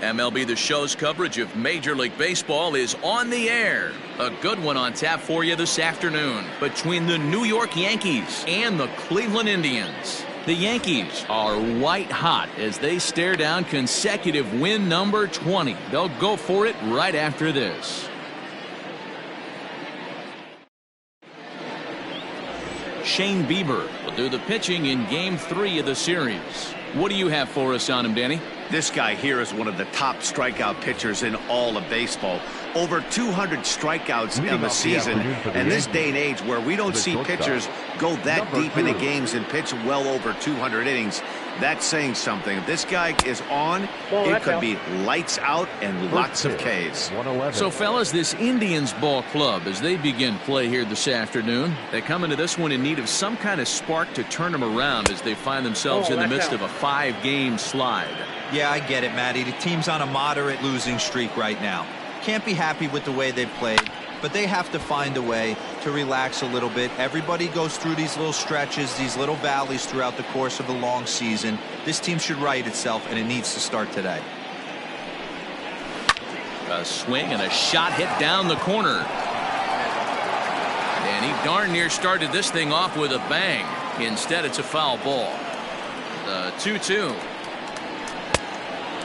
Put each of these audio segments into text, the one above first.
MLB The Show's coverage of Major League Baseball is on the air. A good one on tap for you this afternoon between the New York Yankees and the Cleveland Indians. The Yankees are white hot as they stare down consecutive win number 20. They'll go for it right after this. Shane Bieber will do the pitching in Game 3 of the series. What do you have for us on him, Danny? This guy here is one of the top strikeout pitchers in all of baseball. Over 200 strikeouts in the season. And this day and age where we don't see pitchers go that deep into games and pitch well over 200 innings, that's saying something. If this guy is on, it could be lights out and lots of Ks. So, fellas, this Indians ball club, as they begin play here this afternoon, they come into this one in need of some kind of spark to turn them around as they find themselves in the midst of a 5-game slide. Yeah, I get it, Matty. The team's on a moderate losing streak right now. Can't be happy with the way they've played, but they have to find a way to relax a little bit. Everybody goes through these little stretches, these little valleys throughout the course of a long season. This team should right itself, and it needs to start today. A swing and a shot hit down the corner. And he darn near started this thing off with a bang. Instead, it's a foul ball. The 2-2.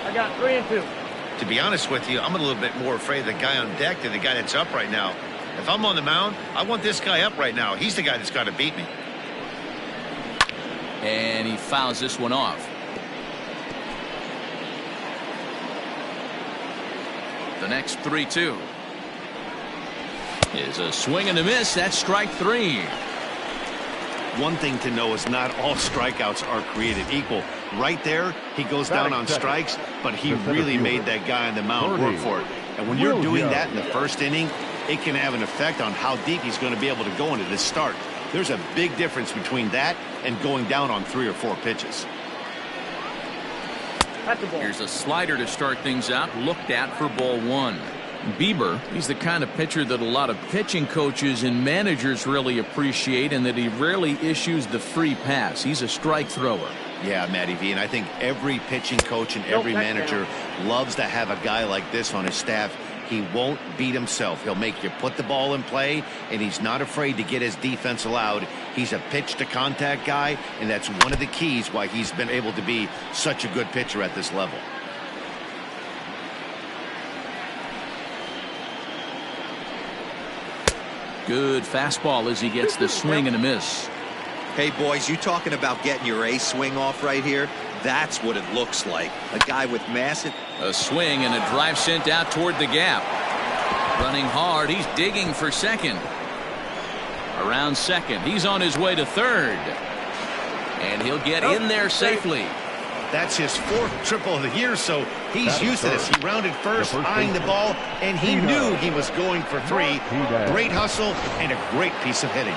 I got 3 and 2. To be honest with you, I'm a little bit more afraid of the guy on deck than the guy that's up right now. If I'm on the mound, I want this guy up right now. He's the guy that's got to beat me. And he fouls this one off. The next 3-2 is a swing and a miss. That's strike 3. One thing to know is not all strikeouts are created equal. Right there, he goes down on strikes, but he really made that guy on the mound work for it. And when you're doing that in the first inning, it can have an effect on how deep he's going to be able to go into this start. There's a big difference between that and going down on 3 or 4 pitches. Here's a slider to start things out, looked at for ball 1. Bieber, he's the kind of pitcher that a lot of pitching coaches and managers really appreciate, and that he rarely issues the free pass. He's a strike thrower. Yeah, Matty V, and I think every pitching coach and every manager loves to have a guy like this on his staff. He won't beat himself. He'll make you put the ball in play, and he's not afraid to get his defense allowed. He's a pitch-to-contact guy, and that's one of the keys why he's been able to be such a good pitcher at this level. Good fastball as he gets the swing and a miss. Hey, boys, you talking about getting your A swing off right here? That's what it looks like. A guy with massive... A swing and a drive sent out toward the gap. Running hard. He's digging for second. Around second. He's on his way to third. And he'll get in there safely. That's his 4th triple of the year, so he's used to this. He rounded first, eyeing the ball, and he knew he was going for 3. Great hustle and a great piece of hitting.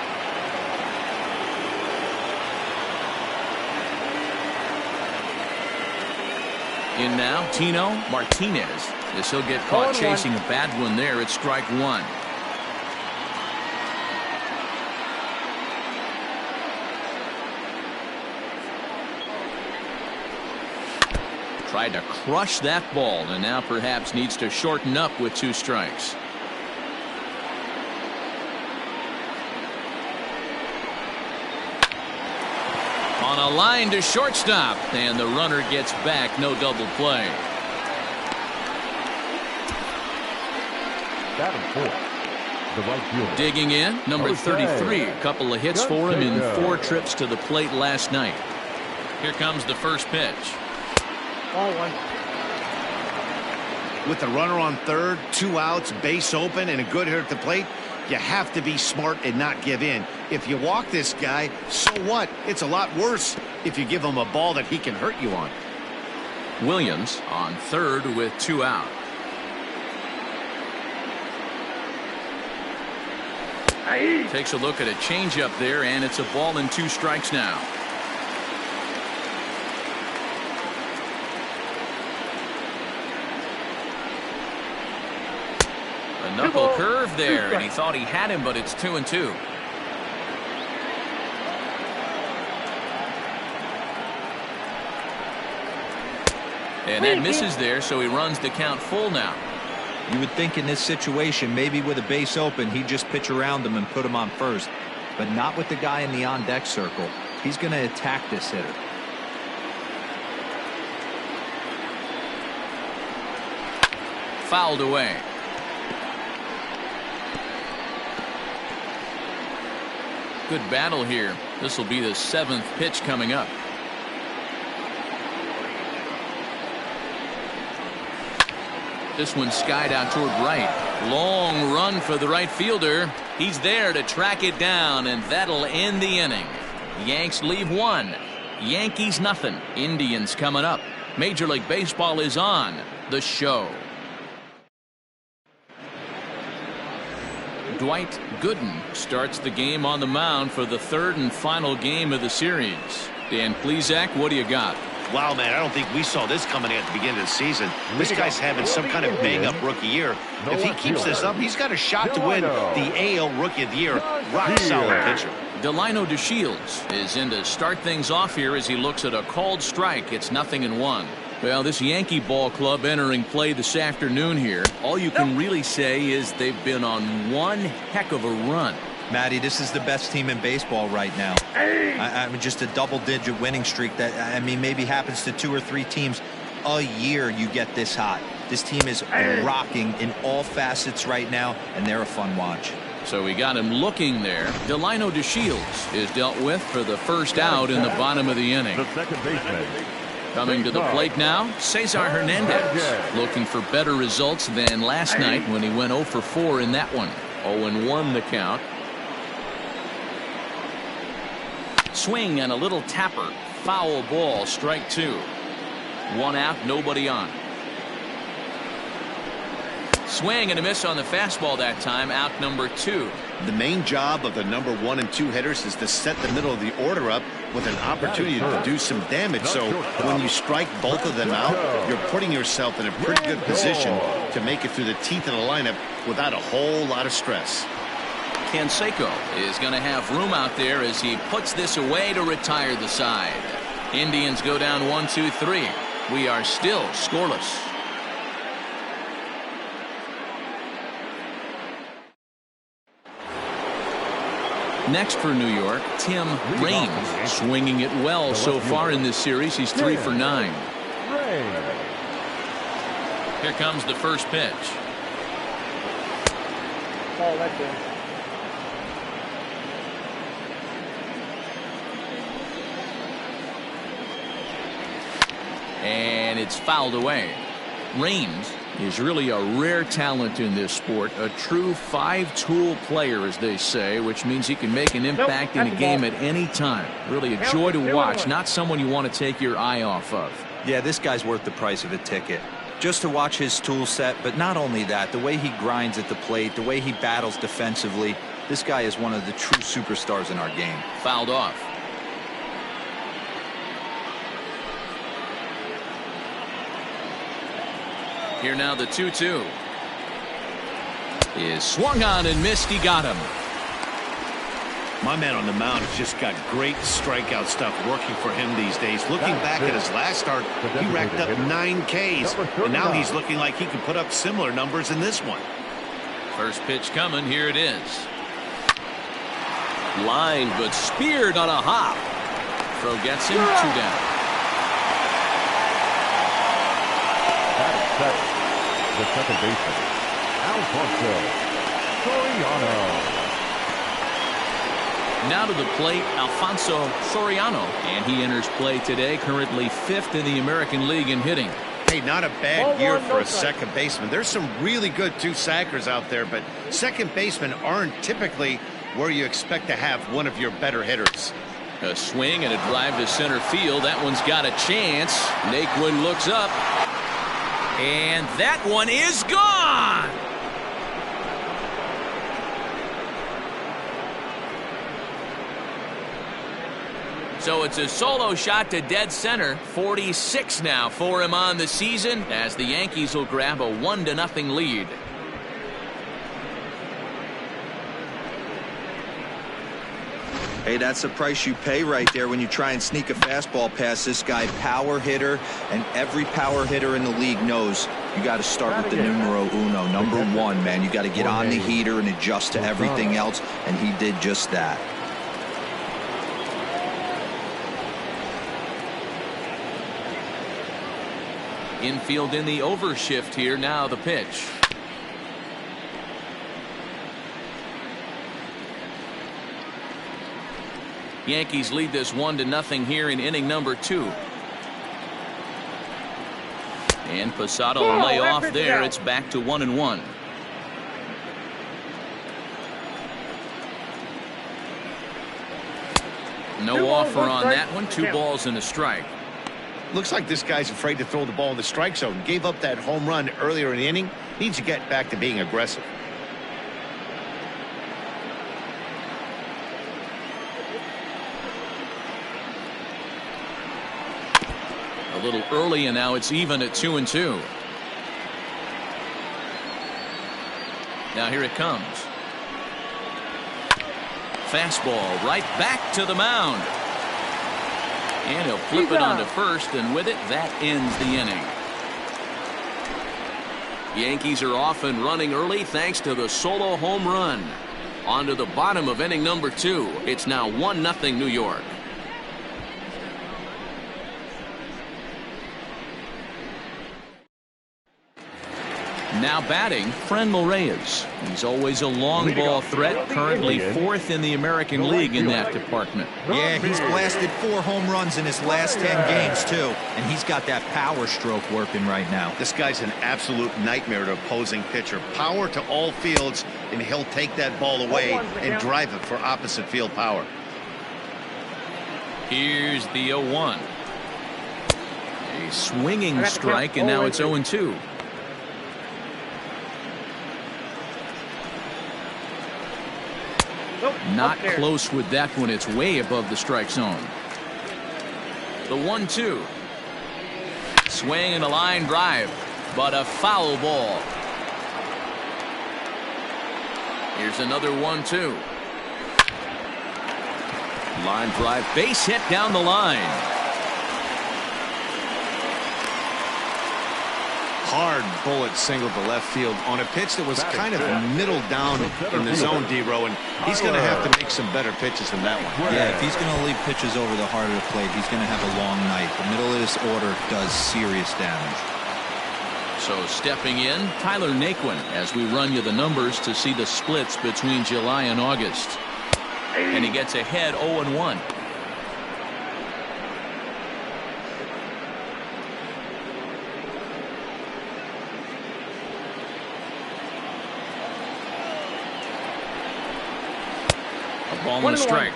In now, Tino Martinez. As he'll get caught chasing a bad one there. It's strike 1. Tried to crush that ball, and now perhaps needs to shorten up with 2 strikes. On a line to shortstop, and the runner gets back. No double play. Digging in, number 33. A couple of hits for him in 4 trips to the plate last night. Here comes the first pitch. Ball 1. With the runner on third, 2 outs, base open, and a good hit at the plate, you have to be smart and not give in. If you walk this guy, so what? It's a lot worse if you give him a ball that he can hurt you on. Williams on third with 2 out. Takes a look at a changeup there, and it's a ball and 2 strikes now. A knuckle curve there, and he thought he had him, but it's 2-2. And that misses there, so he runs the count full now. You would think in this situation, maybe with a base open, he'd just pitch around him and put him on first. But not with the guy in the on-deck circle. He's going to attack this hitter. Fouled away. Good battle here. This will be the 7th pitch coming up. This one skied out toward right. Long run for the right fielder. He's there to track it down, and that'll end the inning. Yanks leave 1. Yankees nothing. Indians coming up. Major League Baseball is on the show. Dwight Gooden starts the game on the mound for the 3rd and final game of the series. Dan Plesac, what do you got? Wow, man, I don't think we saw this coming at the beginning of the season. This guy's having some kind of bang-up rookie year. If he keeps this up, he's got a shot to win the AL Rookie of the Year. Rock-solid pitcher. Delino DeShields is in to start things off here as he looks at a called strike. It's 0-1. Well, this Yankee ball club entering play this afternoon here, all you can really say is they've been on one heck of a run. Matty, this is the best team in baseball right now. I mean, just a double-digit winning streak that, I mean, maybe happens to 2 or 3 teams a year you get this hot. This team is rocking in all facets right now, and they're a fun watch. So we got him looking there. Delino DeShields is dealt with for the first out in the bottom of the inning. The second baseman. Coming to the plate now, Cesar Hernandez, looking for better results than last night when he went 0 for 4 in that one. 0-1 the count. Swing and a little tapper. Foul ball, strike 2. 1 out, nobody on. Swing and a miss on the fastball that time, out number 2. The main job of the number 1 and 2 hitters is to set the middle of the order up with an opportunity to do some damage. So when you strike both of them out, you're putting yourself in a pretty good position to make it through the teeth of the lineup without a whole lot of stress. Canseco is going to have room out there as he puts this away to retire the side. Indians go down 1-2-3. We are still scoreless. Next for New York, Tim Raines, swinging it well so far in this series. He's 3 for 9. Here comes the first pitch. Oh, that's it. And it's fouled away. Raines is really a rare talent in this sport, a true 5-tool player, as they say, which means he can make an impact in a game at any time. Really a joy to watch, not someone you want to take your eye off of. Yeah, this guy's worth the price of a ticket. Just to watch his tool set, but not only that, the way he grinds at the plate, the way he battles defensively, this guy is one of the true superstars in our game. Fouled off. Here now the 2-2 is swung on and missed. He got him. My man on the mound has just got great strikeout stuff working for him these days. Looking back at his last start, he racked up 9 Ks, and now he's looking like he can put up similar numbers in this one. First pitch coming. Here it is. Line, but speared on a hop. Throw gets him. 2 down. The second baseman, Alfonso Soriano. Now to the plate, Alfonso Soriano, and he enters play today, currently 5th in the American League in hitting. Hey, not a bad year for a second baseman. There's some really good 2-sackers out there, but second basemen aren't typically where you expect to have one of your better hitters. A swing and a drive to center field. That one's got a chance. Naquin looks up. And that one is gone. So it's a solo shot to dead center. 46 now for him on the season as the Yankees will grab a 1-0 lead. Hey, that's the price you pay right there when you try and sneak a fastball past this guy. Power hitter, and every power hitter in the league knows you got to start with the numero uno, number one, man. You got to get on the heater and adjust to everything else, and he did just that. Infield in the overshift here. Now the pitch. Yankees lead this 1-0 here in inning number 2. And Posada will lay off there. It's back to 1-1. No offer on that one. 2 balls and a strike. Looks like this guy's afraid to throw the ball in the strike zone. Gave up that home run earlier in the inning. Needs to get back to being aggressive. A little early, and now it's even at 2-2. Now here it comes. Fastball right back to the mound. And he'll flip it onto first, and with it, that ends the inning. Yankees are off and running early thanks to the solo home run. On to the bottom of inning number 2. It's now 1-0 New York. Now batting, Franmil Reyes. He's always a long ball threat, currently 4th in the American League in that department. Yeah, he's blasted 4 home runs in his last 10 games, too. And he's got that power stroke working right now. This guy's an absolute nightmare to opposing pitcher. Power to all fields, and he'll take that ball away and drive it for opposite field power. Here's the 0-1. A swinging strike, and now it's 0-2. Not close with that one. It's way above the strike zone. The 1-2. Swing and a line drive, but a foul ball. Here's another 1-2. Line drive, base hit down the line. Hard bullet single to left field on a pitch that was kind of middle down in the zone, D-Row, and he's going to have to make some better pitches than that one. Yeah, if he's going to leave pitches over the heart of the plate, he's going to have a long night. The middle of this order does serious damage. So stepping in, Tyler Naquin, as we run you the numbers to see the splits between July and August. And he gets ahead 0-1. Ball and a strike.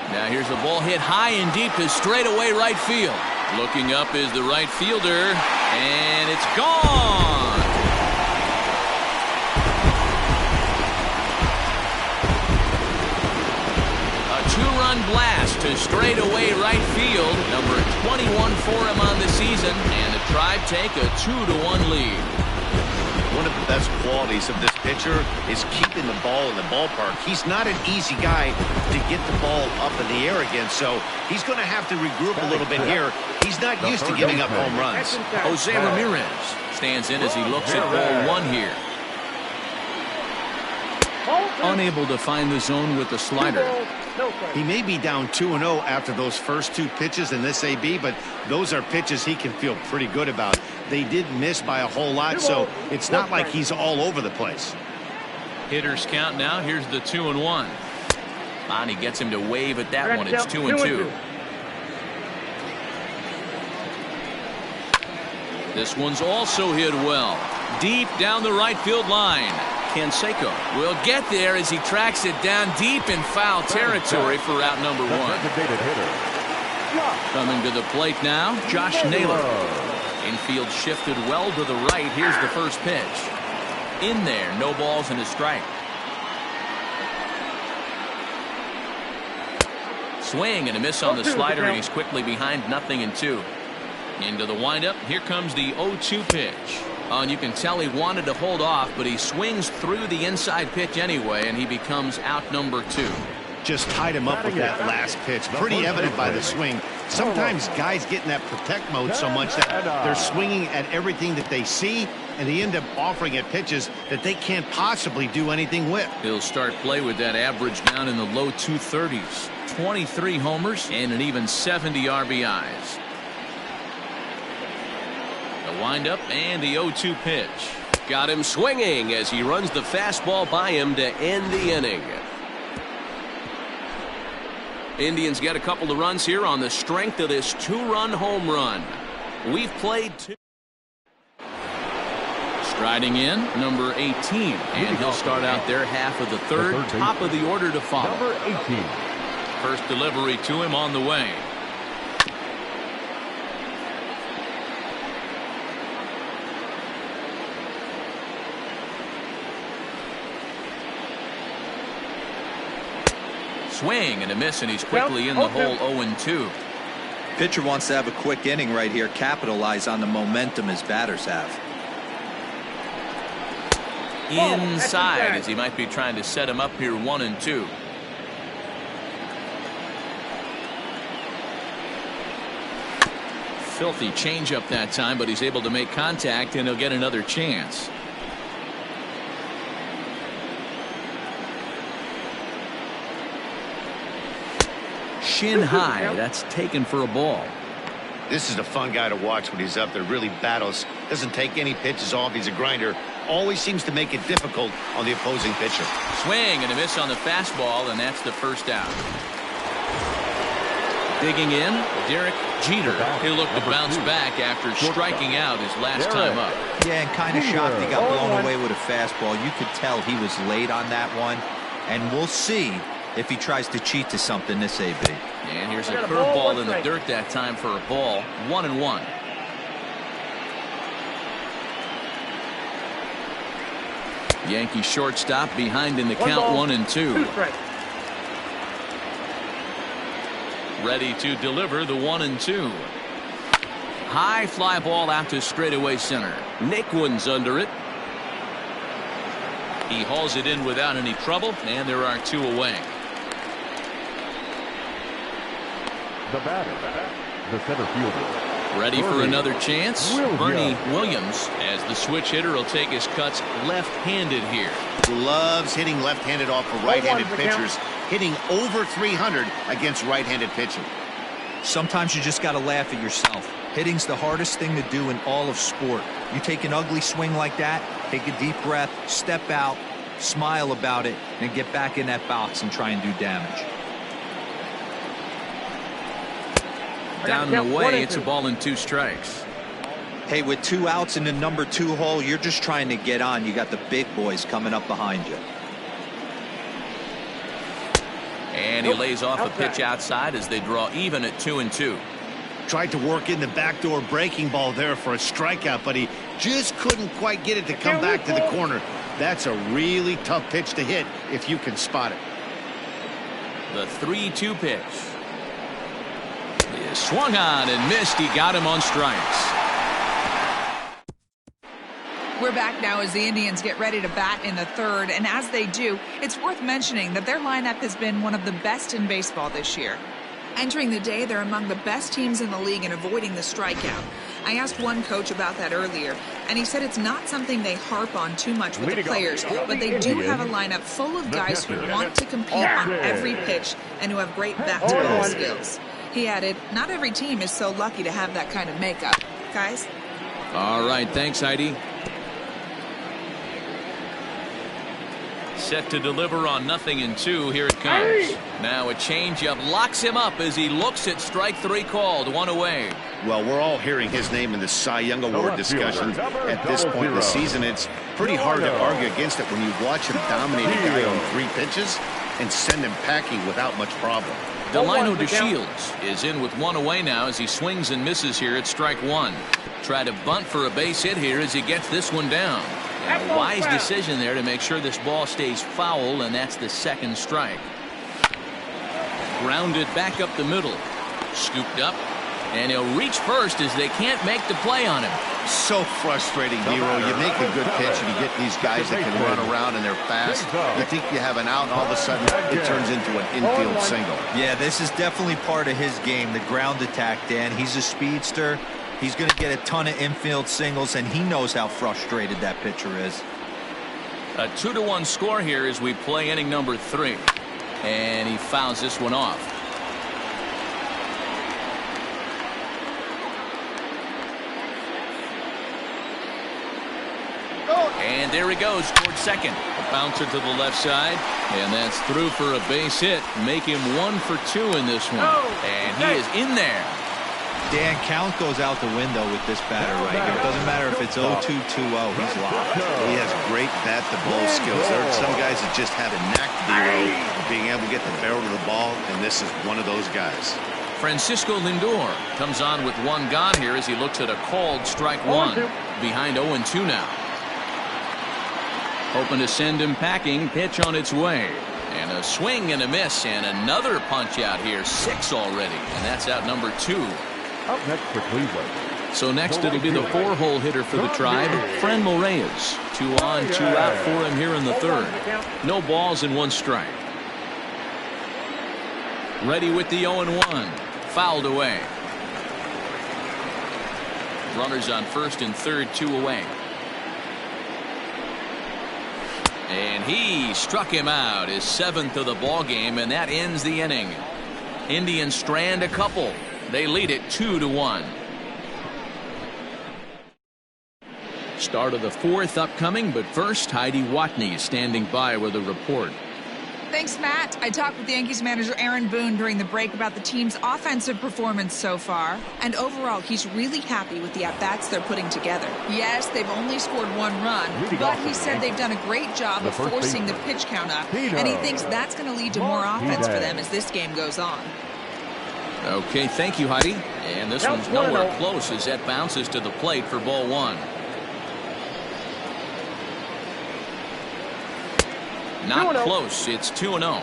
Now here's a ball hit high and deep to straightaway right field. Looking up is the right fielder, and it's gone. A 2-run blast to straightaway right field. Number 21 for him on the season, and the Tribe take a 2-1 lead. One of the best qualities of this pitcher is keeping the ball in the ballpark. He's not an easy guy to get the ball up in the air again, so he's going to have to regroup a little bit here. He's not used to giving up home runs. Jose Ramirez stands in as he looks at ball 1 here. Unable to find the zone with the slider. He may be down 2-0 after those first 2 pitches in this AB, but those are pitches he can feel pretty good about. They did miss by a whole lot, so it's not like he's all over the place. Hitters count now. Here's the 2-1. Bonnie gets him to wave at that one. It's 2-2. This one's also hit well. Deep down the right field line. Canseco will get there as he tracks it down deep in foul territory for out number 1. Coming to the plate now, Josh Naylor. Infield shifted well to the right. Here's the first pitch. In there, no balls and a strike. Swing and a miss on the slider, and he's quickly behind 0-2. Into the windup. Here comes the 0-2 pitch. And you can tell he wanted to hold off, but he swings through the inside pitch anyway, and he becomes out number 2. Just tied him up with that last pitch. Pretty evident by the swing. Sometimes guys get in that protect mode so much that they're swinging at everything that they see, and they end up offering at pitches that they can't possibly do anything with. He'll start play with that average down in the low 230s. 23 homers and an even 70 RBIs. The windup and the 0-2 pitch. Got him swinging as he runs the fastball by him to end the inning. Indians get a couple of runs here on the strength of this 2-run home run. We've played 2. Striding in, number 18, and he'll start out their half of the third, top of the order to follow. Number 18. First delivery to him on the way. Swing and a miss, and he's quickly in the hole. 0-2. Pitcher wants to have a quick inning right here, capitalize on the momentum his batters have. Inside, as he might be trying to set him up here. 1-2. Filthy changeup that time, but he's able to make contact, and he'll get another chance. Shin high. That's taken for a ball. This is a fun guy to watch when he's up there. Really battles. Doesn't take any pitches off. He's a grinder. Always seems to make it difficult on the opposing pitcher. Swing and a miss on the fastball, and that's the first out. Digging in, Derek Jeter. He'll look to bounce back after striking out his last time up. Yeah, and kind of shocked he got blown away with a fastball. You could tell he was late on that one, and we'll see if he tries to cheat to something this AB. And here's a curveball in the dirt that time for a ball. 1-1. Yankee shortstop behind in the count. 1-2. Ready to deliver the 1-2. High fly ball out to straightaway center. Naquin's under it. He hauls it in without any trouble, and there are 2 away. The batter, the center fielder. Ready for another chance. Bernie Williams, as the switch hitter, will take his cuts left-handed here. Loves hitting left-handed off of right-handed pitchers. Hitting over 300 against right-handed pitching. Sometimes you just got to laugh at yourself. Hitting's the hardest thing to do in all of sport. You take an ugly swing like that, take a deep breath, step out, smile about it, and get back in that box and try and do damage. Down and away, it's a ball and 2 strikes. Hey, with 2 outs in the number 2 hole, you're just trying to get on. You got the big boys coming up behind you. And he lays off a pitch outside as they draw even at 2-2. Tried to work in the backdoor breaking ball there for a strikeout, but he just couldn't quite get it to come back to the corner. That's a really tough pitch to hit if you can spot it. The 3-2 pitch. He swung on and missed. He got him on strikes. We're back now as the Indians get ready to bat in the third, and as they do, it's worth mentioning that their lineup has been one of the best in baseball this year. Entering the day, they're among the best teams in the league in avoiding the strikeout. I asked one coach about that earlier, and he said it's not something they harp on too much with the players, but they do have a lineup full of guys who want to compete on every pitch and who have great bat-to-ball skills. He added, not every team is so lucky to have that kind of makeup. Guys? All right, thanks, Heidi. Set to deliver on 0-2. Here it comes. Now a changeup locks him up as he looks at strike 3 called. 1 away. Well, we're all hearing his name in the Cy Young Award discussion at this point in the season. It's pretty hard to argue against it when you watch him dominate a guy on 3 pitches and send him packing without much problem. Delino DeShields is in with 1 away now as he swings and misses here at strike 1. Try to bunt for a base hit here as he gets this one down. And a wise decision there to make sure this ball stays foul, and that's the 2nd strike. Grounded back up the middle. Scooped up. And he'll reach first as they can't make the play on him. So frustrating, Hero. You make a good pitch and you get these guys that can run around and they're fast. You think you have an out, and all of a sudden it turns into an infield single. Yeah, this is definitely part of his game, the ground attack, Dan. He's a speedster. He's going to get a ton of infield singles, and he knows how frustrated that pitcher is. A 2-1 score here as we play inning number 3. And he fouls this one off. And there he goes towards second. A bouncer to the left side. And that's through for a base hit. Make him 1 for 2 in this one. And he is in there. Dan, count goes out the window with this batter right here. It doesn't matter if it's 0-2, 2-0. He's locked. He has great bat-to-ball skills. There are some guys that just have a knack of being able to get the barrel of the ball, and this is one of those guys. Francisco Lindor comes on with 1 gone here as he looks at a called strike 1. Behind 0-2 now. Hoping to send him packing. Pitch on its way. And a swing and a miss. And another punch out here. 6 already. And that's out number 2. Up next for Cleveland. So next it'll be the 4-hole hitter for the Tribe, Franmil Reyes. 2 on, 2 out for him here in the 3rd. No balls and 1 strike. Ready with the 0-1. Fouled away. Runners on 1st and 3rd, 2 away. And he struck him out, his 7th of the ball game, and that ends the inning. Indians strand a couple. They lead it 2-1. Start of the 4th upcoming, but first Heidi Watney standing by with a report. Thanks, Matt. I talked with Yankees manager Aaron Boone during the break about the team's offensive performance so far. And overall, he's really happy with the at-bats they're putting together. Yes, they've only scored 1 run, but he said they've done a great job of forcing the pitch count up. And he thinks that's going to lead to more offense for them as this game goes on. Okay, thank you, Heidi. And this one's nowhere close as that bounces to the plate for ball 1. Not close. It's 2-0.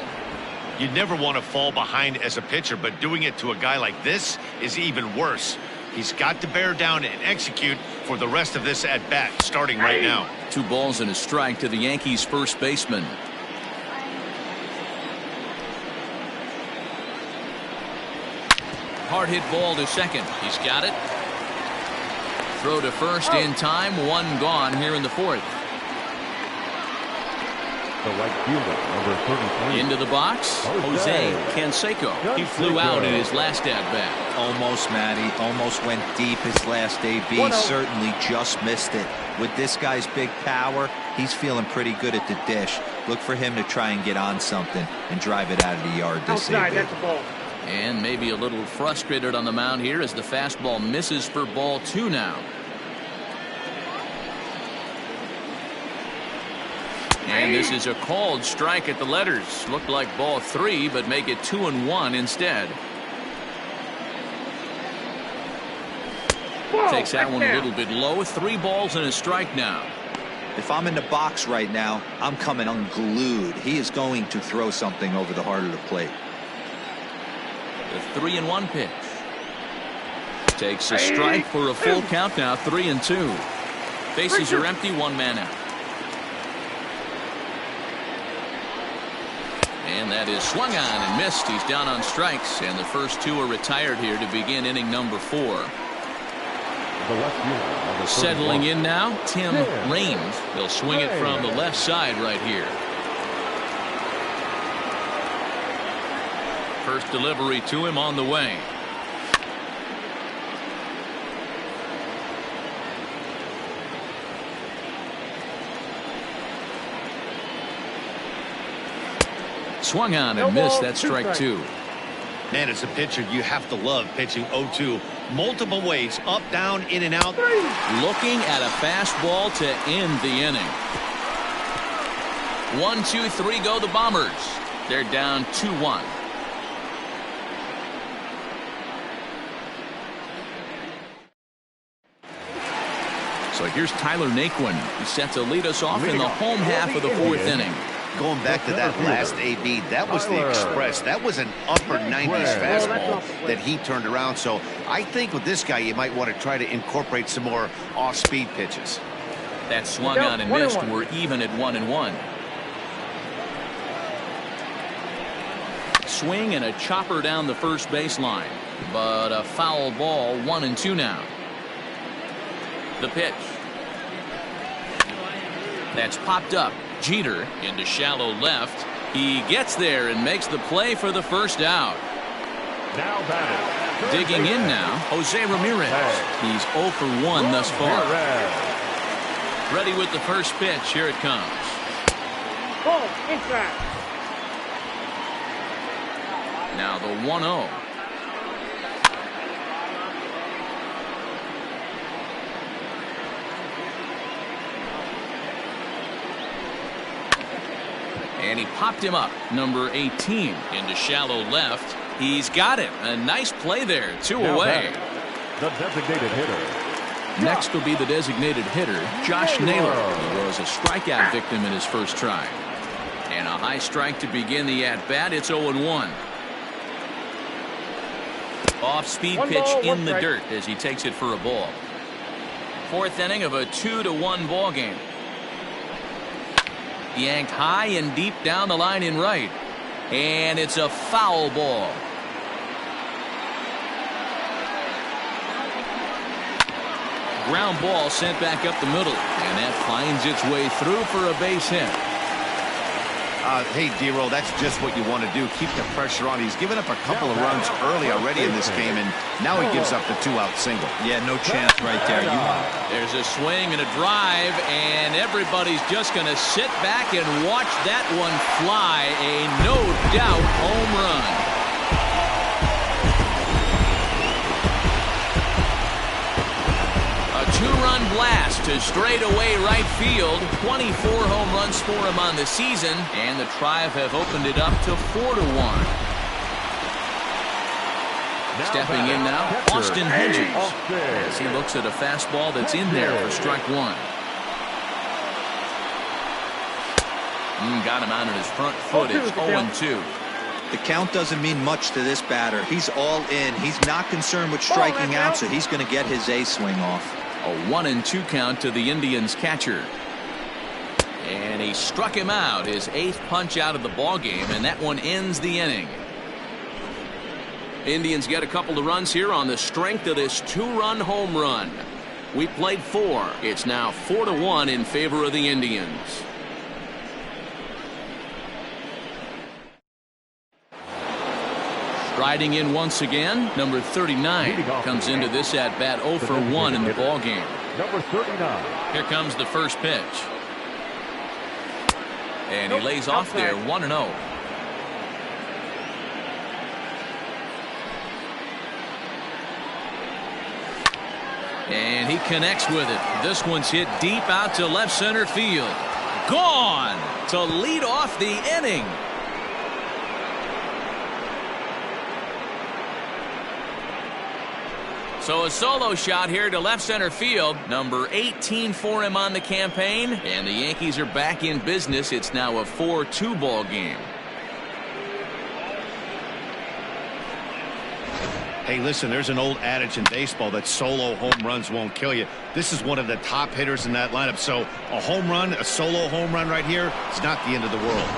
You never want to fall behind as a pitcher, but doing it to a guy like this is even worse. He's got to bear down and execute for the rest of this at bat, starting right now. 2 balls and a strike to the Yankees' first baseman. Hard hit ball to second. He's got it. Throw to first in time. 1 gone here in the 4th. The right fielder, number 33. Into the box, Jose Canseco. He flew out in his last at-bat. Almost, Matty. Almost went deep his last AB. Certainly just missed it. With this guy's big power, he's feeling pretty good at the dish. Look for him to try and get on something and drive it out of the yard this AB. And maybe a little frustrated on the mound here as the fastball misses for ball 2 now. And this is a called strike at the letters. Looked like ball 3, but make it 2-1 instead. Takes that one a little bit low. 3 balls and a strike now. If I'm in the box right now, I'm coming unglued. He is going to throw something over the heart of the plate. The 3-1 pitch. Takes a strike for a full count now. 3-2. Bases are empty. 1 man out. And that is swung on and missed. He's down on strikes, and the first 2 are retired here to begin inning number 4. Settling in now, Tim Raines. They'll swing it from the left side right here. First delivery to him on the way. Swung on and missed. That's strike 2. Man, as a pitcher, you have to love pitching 0-2. Multiple ways, up, down, in and out. Looking at a fastball to end the inning. 1, 2, 3 go the Bombers. They're down 2-1. So here's Tyler Naquin. He's set to lead us off in the home half of the 4th inning. Going back to that last AB, that was the Express. That was an upper 90s fastball that he turned around. So I think with this guy, you might want to try to incorporate some more off-speed pitches. That swung on and missed. We're even at 1-1. Swing and a chopper down the first baseline, but a foul ball. 1-2 now. The pitch. That's popped up. Jeter into shallow left. He gets there and makes the play for the first out. Now batting. Digging in now, Jose Ramirez. He's 0 for 1 thus far. Ready with the first pitch. Here it comes. Ball inside. Now the 1-0. And he popped him up. Number 18 into shallow left. He's got it. A nice play there. 2 away. The designated hitter. Next will be the designated hitter, Josh Naylor. He was a strikeout victim in his first try. And a high strike to begin the at-bat. It's 0-1. Off-speed pitch in the dirt as he takes it for a ball. Fourth inning of a 2-1 ball game. Yanked high and deep down the line in right. And it's a foul ball. Ground ball sent back up the middle. And that finds its way through for a base hit. Hey, D-Roll, that's just what you want to do. Keep the pressure on. He's given up a couple of runs early already in this game, and now he gives up the 2-out single. Yeah, no chance right there. There's a swing and a drive, and everybody's just going to sit back and watch that one fly. A no-doubt home run. Two-run blast to straightaway right field. 24 home runs for him on the season, and the Tribe have opened it up to 4-1. Stepping in now, Austin Hedges, as he looks at a fastball that's in there for strike one. Got him out on his front foot. It's 0-2. The count doesn't mean much to this batter. He's all in. He's not concerned with striking out, so he's going to get his A swing off. A 1-2 count to the Indians catcher. And he struck him out, his 8th punch out of the ball game, and that one ends the inning. Indians get a couple of runs here on the strength of this 2-run home run. We played 4. It's now 4-1 in favor of the Indians. Riding in once again, number 39 comes into this at-bat 0 for 1 in the ball game. Number 39. Here comes the first pitch. And he lays off there, 1-0. And he connects with it. This one's hit deep out to left center field. Gone to lead off the inning. So a solo shot here to left center field. Number 18 for him on the campaign. And the Yankees are back in business. It's now a 4-2 ball game. Hey, listen, there's an old adage in baseball that solo home runs won't kill you. This is one of the top hitters in that lineup. So a home run, a solo home run right here, it's not the end of the world.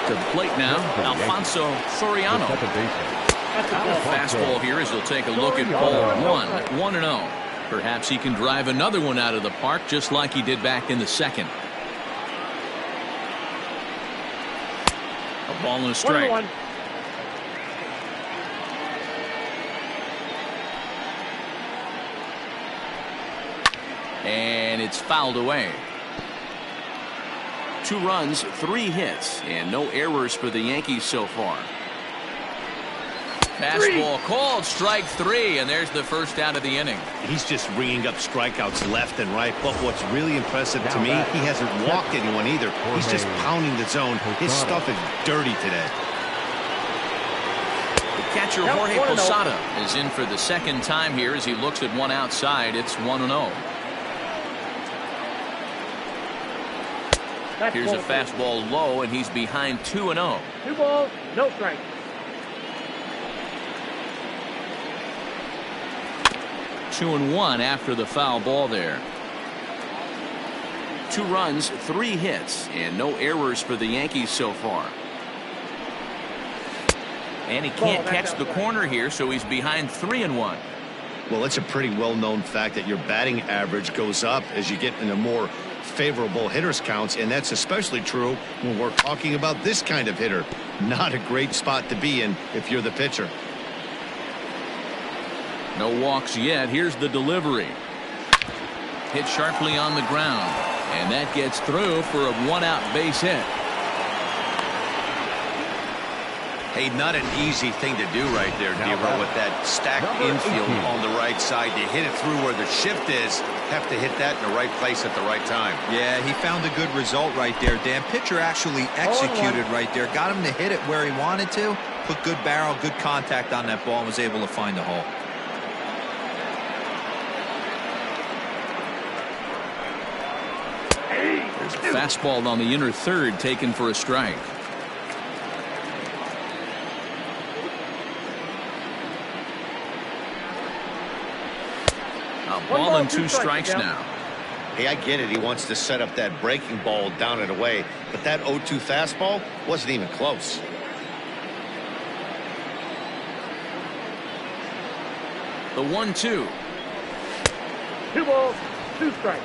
To the plate now, Alfonso Soriano. Fastball here as he'll take a look at ball 1, 1-0. Perhaps he can drive another one out of the park just like he did back in the second. A ball and a strike. 1-1. And it's fouled away. 2 runs, 3 hits, and no errors for the Yankees so far. Fastball called, strike 3, and there's the first out of the inning. He's just ringing up strikeouts left and right, but what's really impressive to me, he hasn't walked anyone either. He's just pounding the zone. His stuff is dirty today. The catcher, Jorge Posada, is in for the second time here as he looks at one outside. It's 1-0. Here's a fastball low, and he's behind 2-0. 2 balls, no strikes. 2-1 after the foul ball there. 2 runs, 3 hits, and no errors for the Yankees so far. And he can't catch the corner here, so he's behind 3-1. Well, it's a pretty well-known fact that your batting average goes up as you get into more favorable hitters counts, and that's especially true when we're talking about this kind of hitter. Not a great spot to be in if you're the pitcher. No walks yet. Here's the delivery. Hit sharply on the ground, and that gets through for a 1-out base hit. Hey, not an easy thing to do right there, Deaver, with that stacked infield on the right side. To hit it through where the shift is, have to hit that in the right place at the right time. Yeah, he found a good result right there, Dan. Pitcher actually executed right there. Got him to hit it where he wanted to. Put good barrel, good contact on that ball, and was able to find a hole. There's a fastball on the inner third taken for a strike. Ball and 2 strikes now. Hey, I get it. He wants to set up that breaking ball down and away, but that 0-2 fastball wasn't even close. The 1-2. 2 balls, 2 strikes.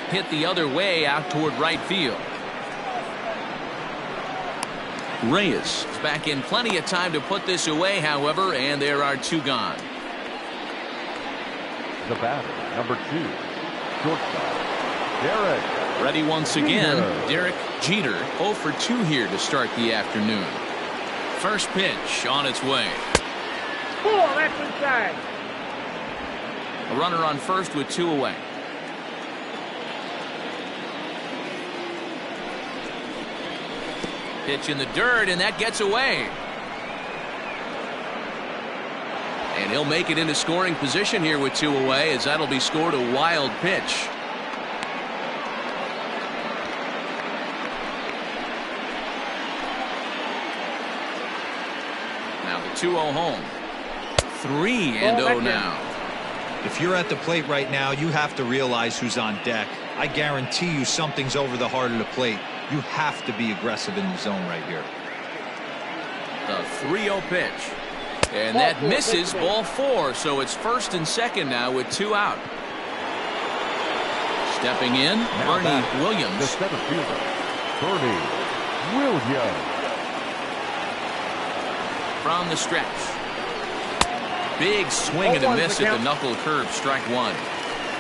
Hit the other way out toward right field. Reyes is back in plenty of time to put this away, however, and there are 2 gone. The batter, number 2, shortstop, Derek. Ready once again, Derek Jeter, 0 for 2 here to start the afternoon. First pitch on its way. Ball, that's inside. A runner on first with 2 away. Pitch in the dirt, and that gets away. And he'll make it into scoring position here with 2 away, as that'll be scored a wild pitch. Now the 2-0 home. 3-0 now. If you're at the plate right now, you have to realize who's on deck. I guarantee you something's over the heart of the plate. You have to be aggressive in the zone right here. The 3-0 pitch. And that misses, ball 4. So it's first and second now with 2 out. Stepping in, Bernie Williams. The center fielder, Bernie Williams. From the stretch. Big swing and a miss at the knuckle curve, strike 1.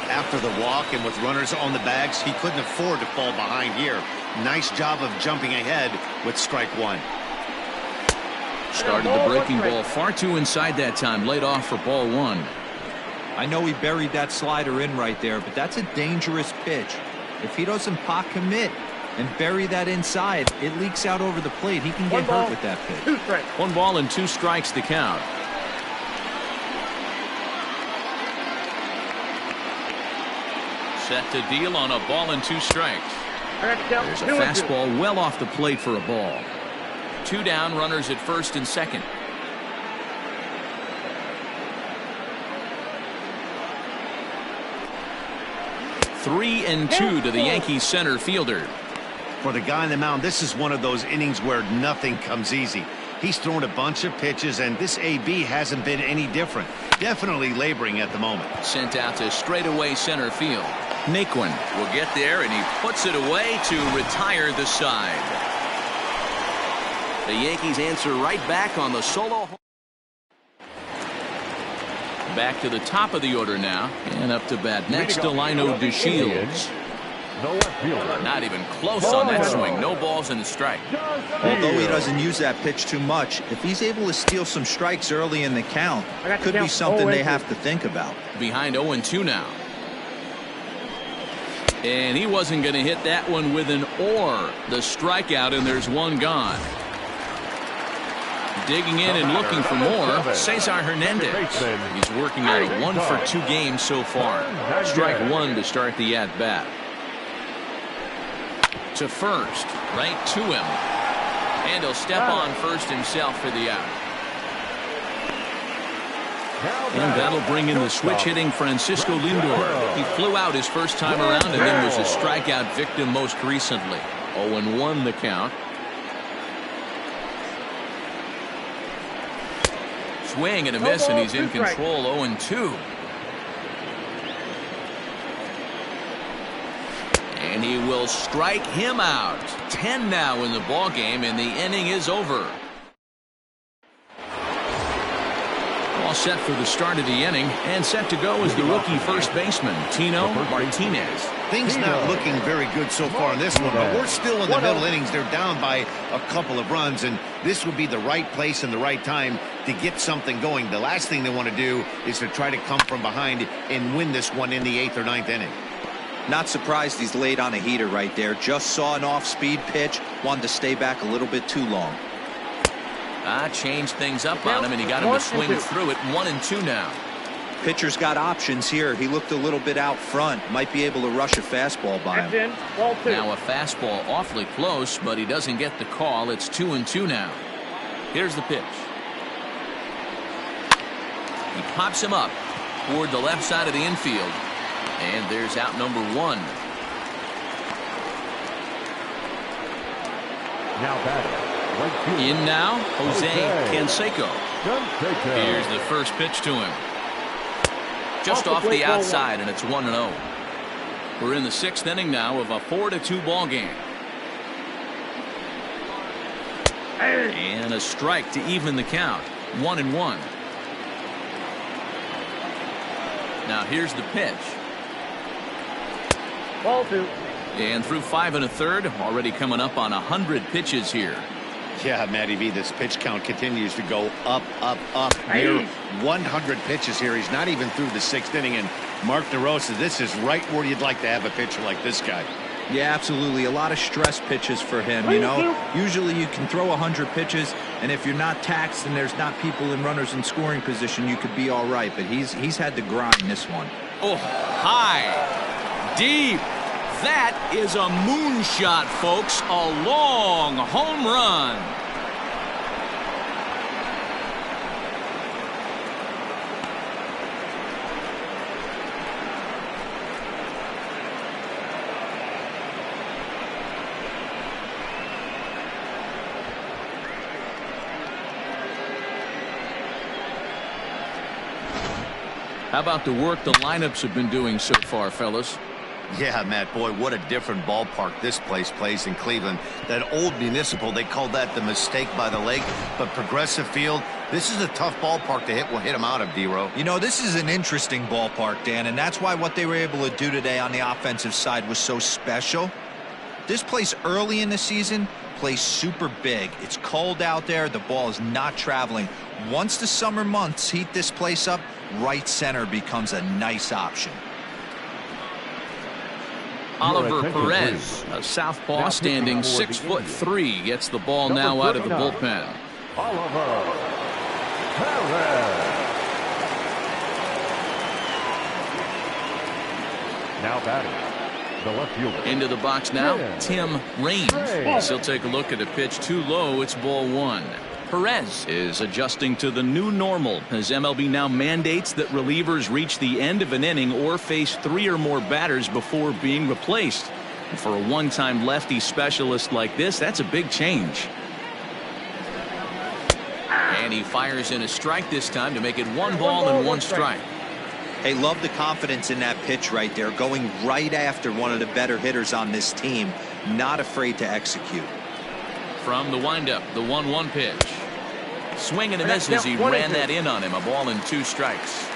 After the walk and with runners on the bags, he couldn't afford to fall behind here. Nice job of jumping ahead with strike 1. Started the breaking ball far too inside that time. Laid off for ball 1. I know he buried that slider in right there, but that's a dangerous pitch. If he doesn't pot commit and bury that inside, it leaks out over the plate. He can get hurt with that pitch. 2 strikes. 1 ball and 2 strikes to count. Set to deal on a ball and 2 strikes. There's a fastball well off the plate for a ball. 2 down, runners at first and second. 3-2 to the Yankees center fielder. For the guy on the mound, this is one of those innings where nothing comes easy. He's thrown a bunch of pitches, and this AB hasn't been any different. Definitely laboring at the moment. Sent out to straightaway center field. Naquin will get there, and he puts it away to retire the side. The Yankees answer right back on the solo. Back to the top of the order now, and up to bat next, Delino DeShields. Not even close on that swing. No balls and a strike. Although he doesn't use that pitch too much, if he's able to steal some strikes early in the count, could be something they have to think about. Behind 0-2 now. And he wasn't going to hit that one with an or. The strikeout, and there's 1 gone. Digging in and looking for more, Cesar Hernandez. He's working on a 1-for-2 game so far. Strike one to start the at-bat. To first, right to him. And he'll step on first himself for the out. And that'll bring in the switch-hitting Francisco Lindor. He flew out his first time around and then was a strikeout victim most recently. 0-1 the count. Swing and a miss, and he's in control. 0-2. And he will strike him out. 10 now in the ball game, and the inning is over. All set for the start of the inning, and set to go is the rookie first baseman, Tino Martinez. Things not looking very good so far in this one, but we're still in the middle innings. They're down by a couple of runs, and this would be the right place and the right time to get something going. The last thing they want to do is to try to come from behind and win this one in the 8th or 9th inning. Not surprised he's laid on a heater right there. Just saw an off-speed pitch, wanted to stay back a little bit too long. Changed things up on him, and he got him to swing through it. 1-2 now. Pitcher's got options here. He looked a little bit out front. Might be able to rush a fastball by him. Now a fastball awfully close, but he doesn't get the call. It's 2-2 now. Here's the pitch. He pops him up toward the left side of the infield. And there's out number 1. Now batting. In now, Jose Canseco. Here's the first pitch to him. Just off the outside, and it's 1-0. We're in the 6th inning now of a 4-2 ball game. And a strike to even the count. 1-1. Now here's the pitch. Ball 2. And through 5 1/3, already coming up on 100 pitches here. Yeah, Matty V, this pitch count continues to go up, up, up. Near 100 pitches here. He's not even through the 6th inning. And Mark DeRosa, this is right where you'd like to have a pitcher like this guy. Yeah, absolutely. A lot of stress pitches for him, you know. Usually you can throw 100 pitches, and if you're not taxed and there's not people in runners in scoring position, you could be all right. But he's had to grind this one. Oh, high, deep. That is a moonshot, folks. A long home run. How about the work the lineups have been doing so far, fellas? Yeah, Matt, boy, what a different ballpark this place plays in Cleveland. That old Municipal, they called that the mistake by the lake, but Progressive Field, this is a tough ballpark to hit him out of, D-Row. You know, this is an interesting ballpark, Dan, and that's why what they were able to do today on the offensive side was so special. This place early in the season plays super big. It's cold out there. The ball is not traveling. Once the summer months heat this place up, right center becomes a nice option. Oliver Perez, a southpaw standing 6'3", gets the ball now out of the bullpen. Oliver Perez. Now batting, the left fielder. Into the box now, Tim Raines. He'll take a look at a pitch too low. It's ball 1. Perez is adjusting to the new normal as MLB now mandates that relievers reach the end of an inning or face 3 or more batters before being replaced. And for a one-time lefty specialist like this, that's a big change. And he fires in a strike this time to make it 1 ball and 1 strike. Hey, love the confidence in that pitch right there, going right after one of the better hitters on this team, not afraid to execute. From the windup, the 1-1 pitch. Swing and a miss as he ran that in on him. A ball and 2 strikes.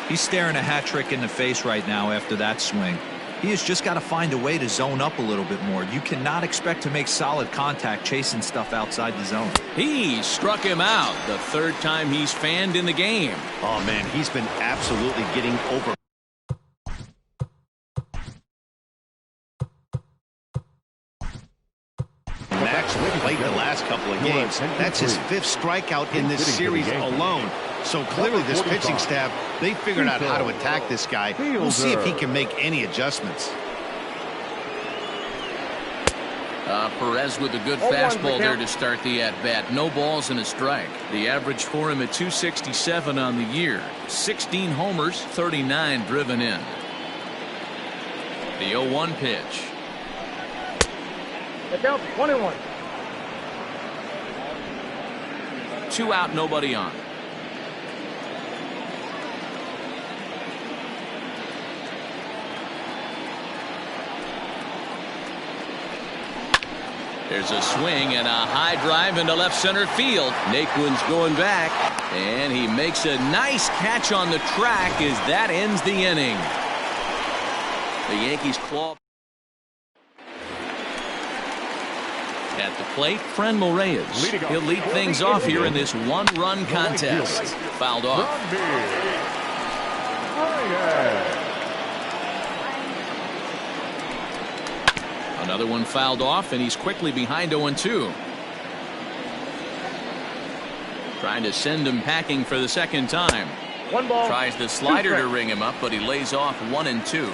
He's staring a hat trick in the face right now after that swing. He has just got to find a way to zone up a little bit more. You cannot expect to make solid contact chasing stuff outside the zone. He struck him out the 3rd time he's fanned in the game. Oh, man, he's been absolutely getting over. stretch of the plate the last couple of games. That's his 5th strikeout in this series alone. So clearly this pitching staff, they figured out how to attack this guy. We'll see if he can make any adjustments. Perez with a good fastball there to start the at-bat. No balls and a strike. The average for him at 267 on the year. 16 homers, 39 driven in. The 0-1 pitch. The count 21. 2 out, nobody on. There's a swing and a high drive into left center field. Naquin's going back, and he makes a nice catch on the track as that ends the inning. The Yankees claw. At the plate, Franmil Reyes. He'll lead things off here in this 1-run contest. Fouled off. Another one fouled off, and he's quickly behind 0-2. Trying to send him packing for the second time. 1 ball. Tries the slider to ring him up, but he lays off 1-2.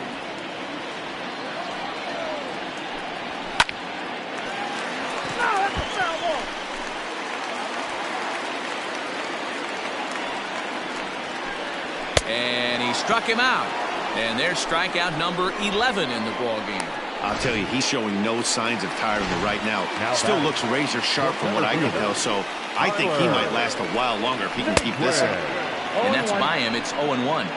And he struck him out. And there's strikeout number 11 in the ball game. I'll tell you, he's showing no signs of tiring right now. Still looks razor sharp from what I can tell, so I think he might last a while longer if he can keep this up. And that's by him. It's 0-1.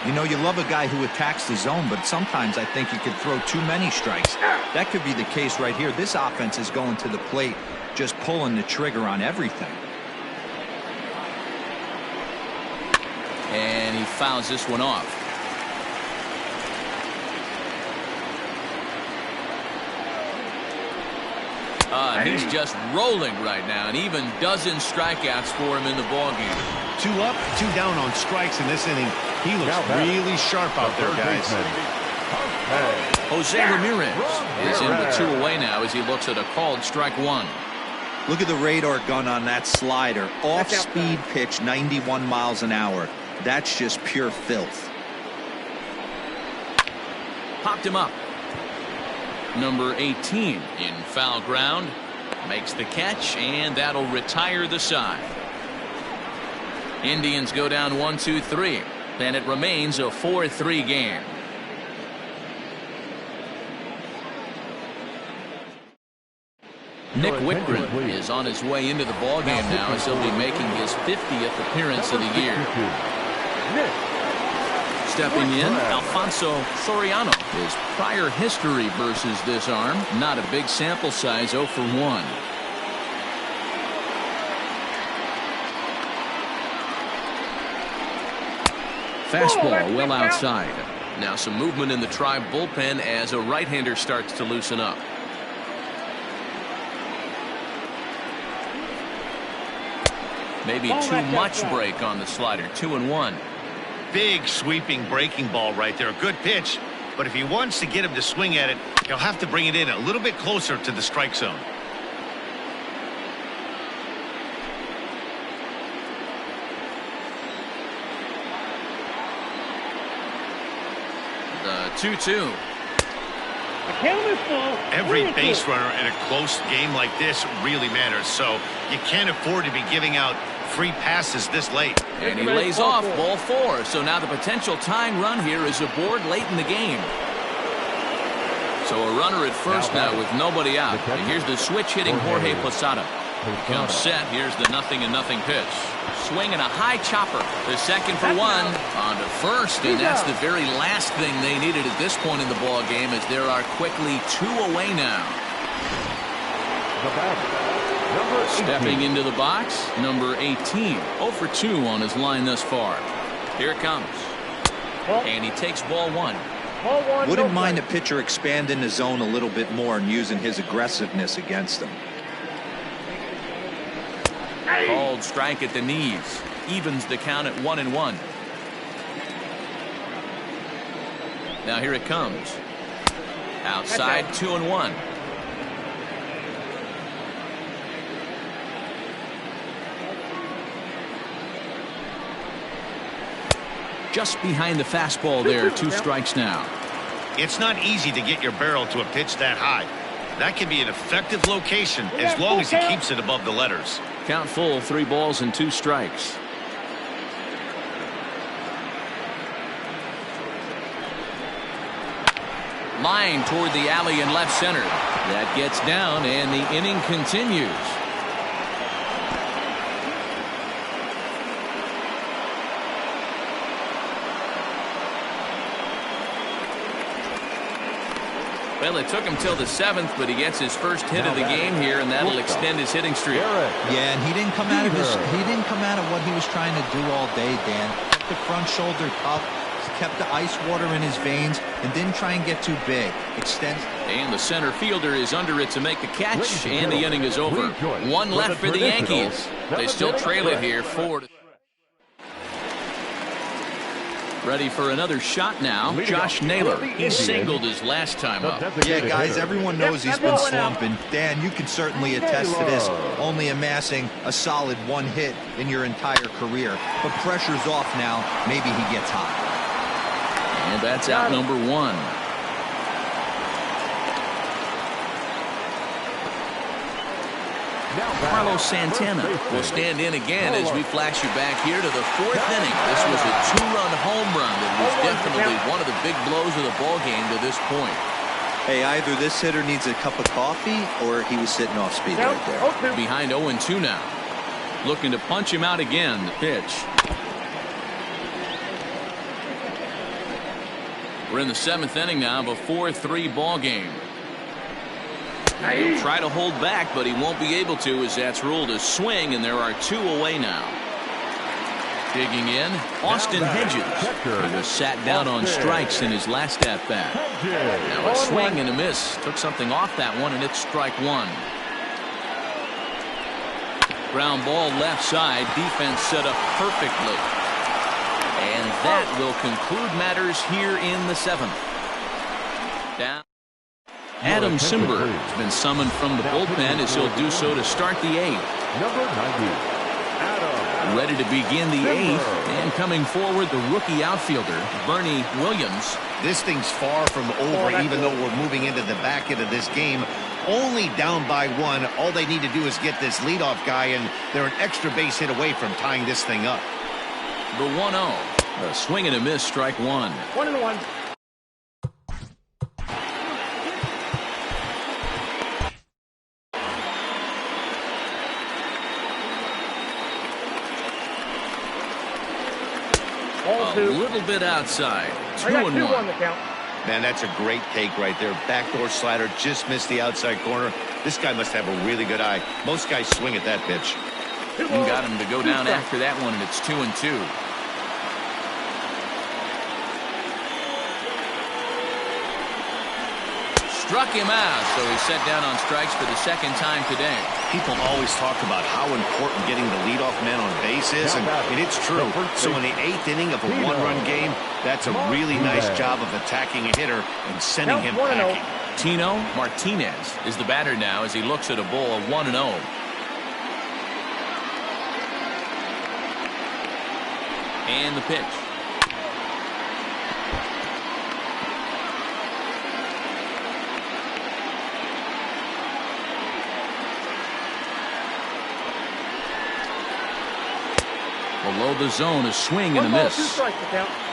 You know, you love a guy who attacks the zone, but sometimes I think he could throw too many strikes. That could be the case right here. This offense is going to the plate, just pulling the trigger on everything. And he fouls this one off. He's just rolling right now, and even dozens strikeouts for him in the ballgame. 2 up, 2 down on strikes in this inning. He looks really sharp out there, guys. Jose Ramirez is in with 2 away now as he looks at a called strike 1. Look at the radar gun on that slider. Off-speed pitch, 91 miles an hour. That's just pure filth. Popped him up. Number 18 in foul ground. Makes the catch, and that'll retire the side. Indians go down 1-2-3, and it remains a 4-3 game. Nick Whitgren is on his way into the ballgame now as he'll be making his 50th appearance of the year. Stepping in, Alfonso Soriano. His prior history versus this arm, not a big sample size, 0 for 1. Fastball well outside. Now some movement in the Tribe bullpen as a right-hander starts to loosen up. Maybe too much break on the slider. 2-1. Big sweeping breaking ball right there. Good pitch, but if he wants to get him to swing at it, he'll have to bring it in a little bit closer to the strike zone. The 2-2. Every base runner in a close game like this really matters, so you can't afford to be giving out free passes this late. And he lays off ball 4. So now the potential tying run here is aboard late in the game. So a runner at first now with nobody out. And here's the switch hitting Jorge Posada. Comes set. Here's the 0-0 pitch. Swing and a high chopper. The second for 1 on to first, and that's the very last thing they needed at this point in the ball game, as there are quickly 2 away now. Stepping into the box, number 18. 0 for 2 on his line thus far. Here it comes. And he takes ball 1. Wouldn't mind a pitcher expanding the zone a little bit more and using his aggressiveness against them. Called strike at the knees. Evens the count at 1-1. Now here it comes. Outside, 2-1. just behind the fastball there. 2 strikes now. It's not easy to get your barrel to a pitch that high. That can be an effective location as long as he keeps it above the letters. Count full, 3 balls and 2 strikes. Line toward the alley in left center. That gets down, and the inning continues. Well, it took him till the 7th, but he gets his first hit of the game here, and that'll extend his hitting streak. Yeah, and he didn't come out of what he was trying to do all day, Dan. Kept the front shoulder up, kept the ice water in his veins, and didn't try and get too big. Extends. And the center fielder is under it to make the catch, and the inning is over. 1 left for the Yankees. They still trail it here 4-3. Ready for another shot now. Josh Naylor. He singled his last time up. Yeah, guys, everyone knows he's been slumping. Dan, you can certainly attest to this, only amassing a solid 1 hit in your entire career. But pressure's off now. Maybe he gets hot. And that's out number 1. Carlos Santana will stand in again as we flash you back here to the 4th inning. This was a 2-run home run that was definitely one of the big blows of the ball game to this point. Hey, either this hitter needs a cup of coffee or he was sitting off speed right there. Behind 0-2 now. Looking to punch him out again. The pitch. We're in the 7th inning now of a 4-3 ball game. He'll try to hold back, but he won't be able to, as that's ruled a swing, and there are 2 away now. Digging in, Austin Hedges. He was sat down on strikes in his last at-bat. Now a swing and a miss. Took something off that one, and it's strike 1. Ground ball left side. Defense set up perfectly. And that will conclude matters here in the 7th. Down. Adam Simber has been summoned from the bullpen as he'll do so to start the 8th. Number 90. Ready to begin the 8th, and coming forward, the rookie outfielder, Bernie Williams. This thing's far from over, even though we're moving into the back end of this game. Only down by 1. All they need to do is get this leadoff guy, and they're an extra base hit away from tying this thing up. The 1-0. A swing and a miss, strike 1. 1-1. A little bit outside. 2-1. Man, that's a great take right there. Backdoor slider just missed the outside corner. This guy must have a really good eye. Most guys swing at that pitch. And got him to go down after that one, and it's 2-2. Struck him out, so he's set down on strikes for the 2nd time today. People always talk about how important getting the leadoff man on base is, and it's true. So in the 8th inning of a 1-run game, that's a really nice job of attacking a hitter and sending him packing. Tino Martinez is the batter now as he looks at a ball 1-0. And the pitch. Below the zone, a swing and a miss.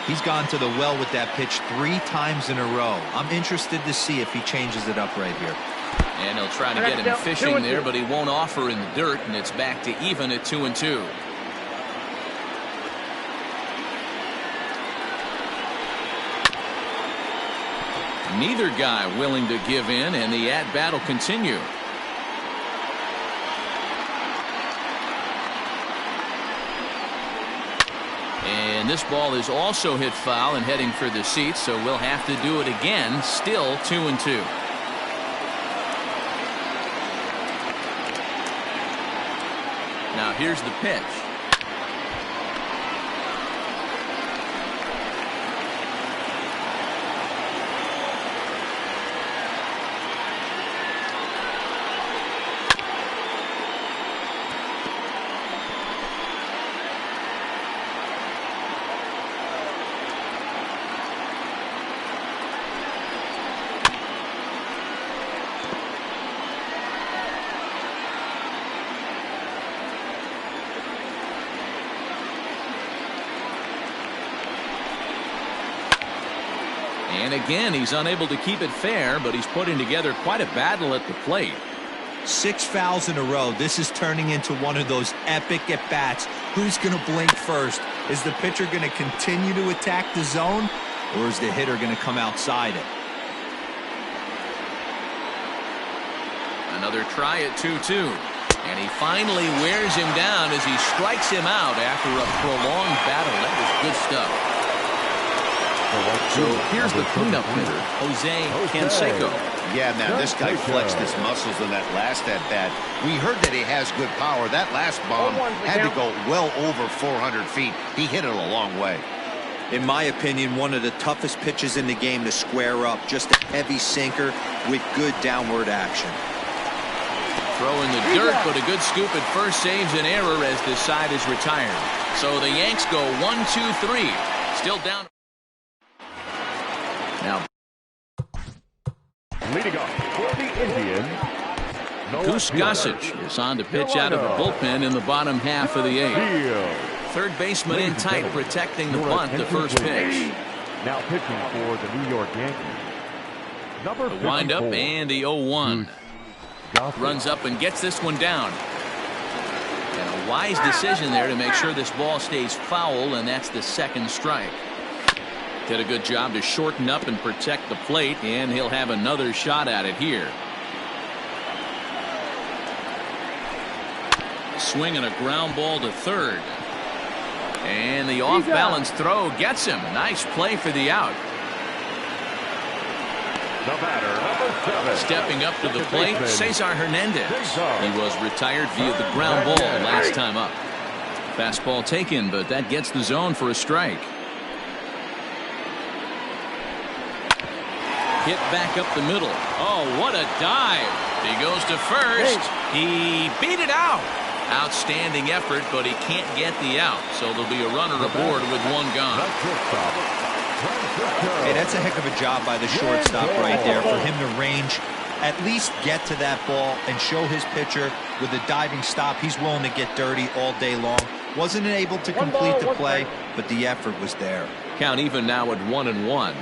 He's gone to the well with that pitch 3 times in a row. I'm interested to see if he changes it up right here. And he'll try to get him fishing there, but he won't offer in the dirt, and it's back to even at 2-2. Neither guy willing to give in, and the at-bat will continue. And this ball is also hit foul and heading for the seats, so we'll have to do it again. Still 2-2. Now here's the pitch. again, he's unable to keep it fair, but he's putting together quite a battle at the plate. 6 fouls in a row. This is turning into one of those epic at-bats. Who's going to blink first? Is the pitcher going to continue to attack the zone, or is the hitter going to come outside it? Another try at 2-2. And he finally wears him down as he strikes him out after a prolonged battle. That was good stuff. So here's the cleanup hitter, Jose Canseco. Yeah, man, this guy flexed his muscles in that last at-bat. We heard that he has good power. That last bomb had to go well over 400 feet. He hit it a long way. In my opinion, one of the toughest pitches in the game to square up. Just a heavy sinker with good downward action. Throw in the dirt, but a good scoop at first saves an error as this side is retired. So the Yanks go 1-2-3. Still down. Now, leading off for the Indians, Goose Gossage is on to pitch out of the bullpen in the bottom half of the 8th. Third baseman in tight, protecting the bunt, the first pitch. Now pitching for the New York Yankees, number 54. The windup and the 0-1. Runs up and gets this one down. And a wise decision there to make sure this ball stays foul, and that's the second strike. Did a good job to shorten up and protect the plate, and he'll have another shot at it here. A swing and a ground ball to third. And the off-balance throw gets him. Nice play for the out. The batter, number 7. Stepping up to the plate, Cesar Hernandez. He was retired via the ground ball last time up. Fastball taken, but that gets the zone for a strike. Hit back up the middle. Oh, what a dive. He goes to first. He beat it out. Outstanding effort, but he can't get the out. So there'll be a runner aboard with one gone. Hey, that's a heck of a job by the shortstop right there for him to range, at least get to that ball and show his pitcher with a diving stop. He's willing to get dirty all day long. Wasn't able to complete the play, but the effort was there. Count even now at 1-1.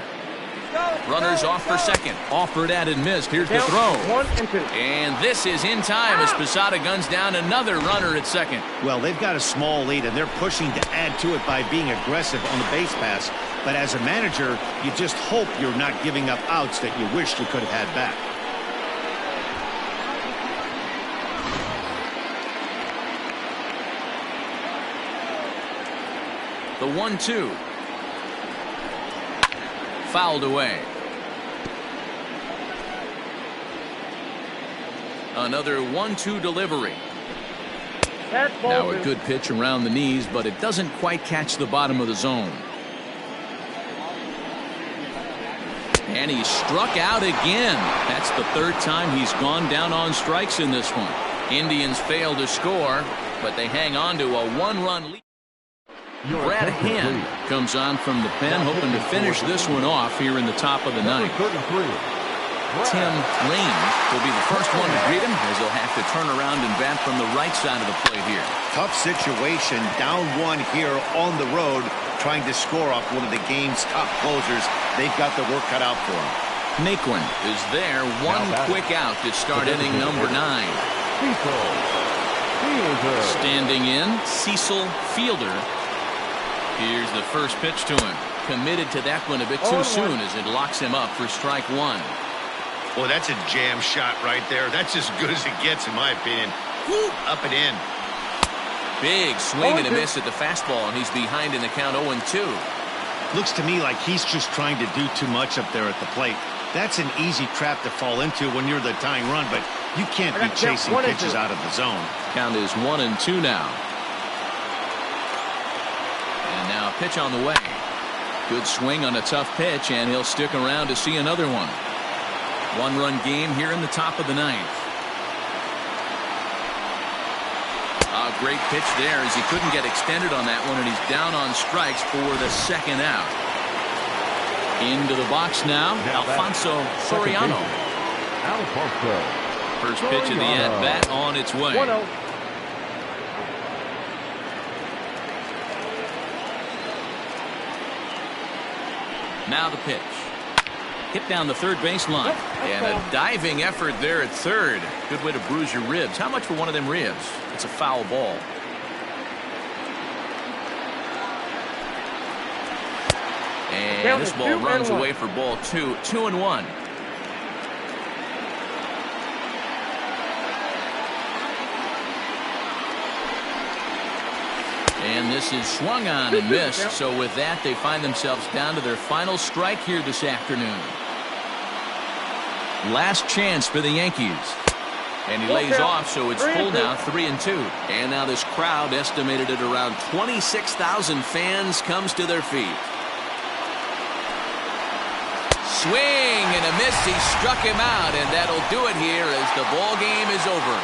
Runners off for second. Offered at and missed. Here's the throw. 1-2. And this is in time as Posada guns down another runner at second. Well, they've got a small lead, and they're pushing to add to it by being aggressive on the base pass. But as a manager, you just hope you're not giving up outs that you wish you could have had back. The 1-2. Fouled away. Another 1-2 delivery. Now a good pitch around the knees, but it doesn't quite catch the bottom of the zone. And he's struck out again. That's the third time he's gone down on strikes in this one. Indians fail to score, but they hang on to a 1-run lead. Brad Hand comes on from the pen, hoping to finish this one off here in the top of the 9th. Tim Lane will be the first one to greet him, as he'll have to turn around and bat from the right side of the plate here. Tough situation, down 1 here on the road, trying to score off one of the game's top closers. They've got the work cut out for him. Naquin is there, one quick out to start inning number 9. Standing in, Cecil Fielder. Here's the first pitch to him. Committed to that one a bit too soon as it locks him up for strike 1. Well, that's a jam shot right there. That's as good as it gets, in my opinion. Woo, up and in. Big swing and a miss at the fastball, and he's behind in the count 0-2. Looks to me like he's just trying to do too much up there at the plate. That's an easy trap to fall into when you're the tying run, but you can't be chasing pitches out of the zone. Count is 1-2 now. And now a pitch on the way. Good swing on a tough pitch, and he'll stick around to see another one. 1-run game here in the top of the 9th. A great pitch there as he couldn't get extended on that one, and he's down on strikes for the second out. Into the box now, Alfonso Soriano. First pitch of the at-bat on its way. 1-0. Now the pitch. Hit down the third baseline. And a diving effort there at third. Good way to bruise your ribs. How much for one of them ribs? It's a foul ball. And this ball runs away for ball 2. 2-1. And this is swung on and missed. So with that, they find themselves down to their final strike here this afternoon. Last chance for the Yankees. And he lays off, so it's full now, 3-2. And now this crowd, estimated at around 26,000 fans, comes to their feet. Swing and a miss. He struck him out, and that'll do it here as the ball game is over.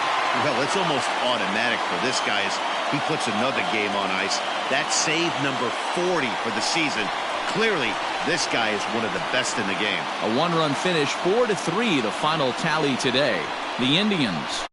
Well, it's almost automatic for this guy as he puts another game on ice. That's save number 40 for the season. Clearly, this guy is one of the best in the game. A one-run finish, 4-3, the final tally today. The Indians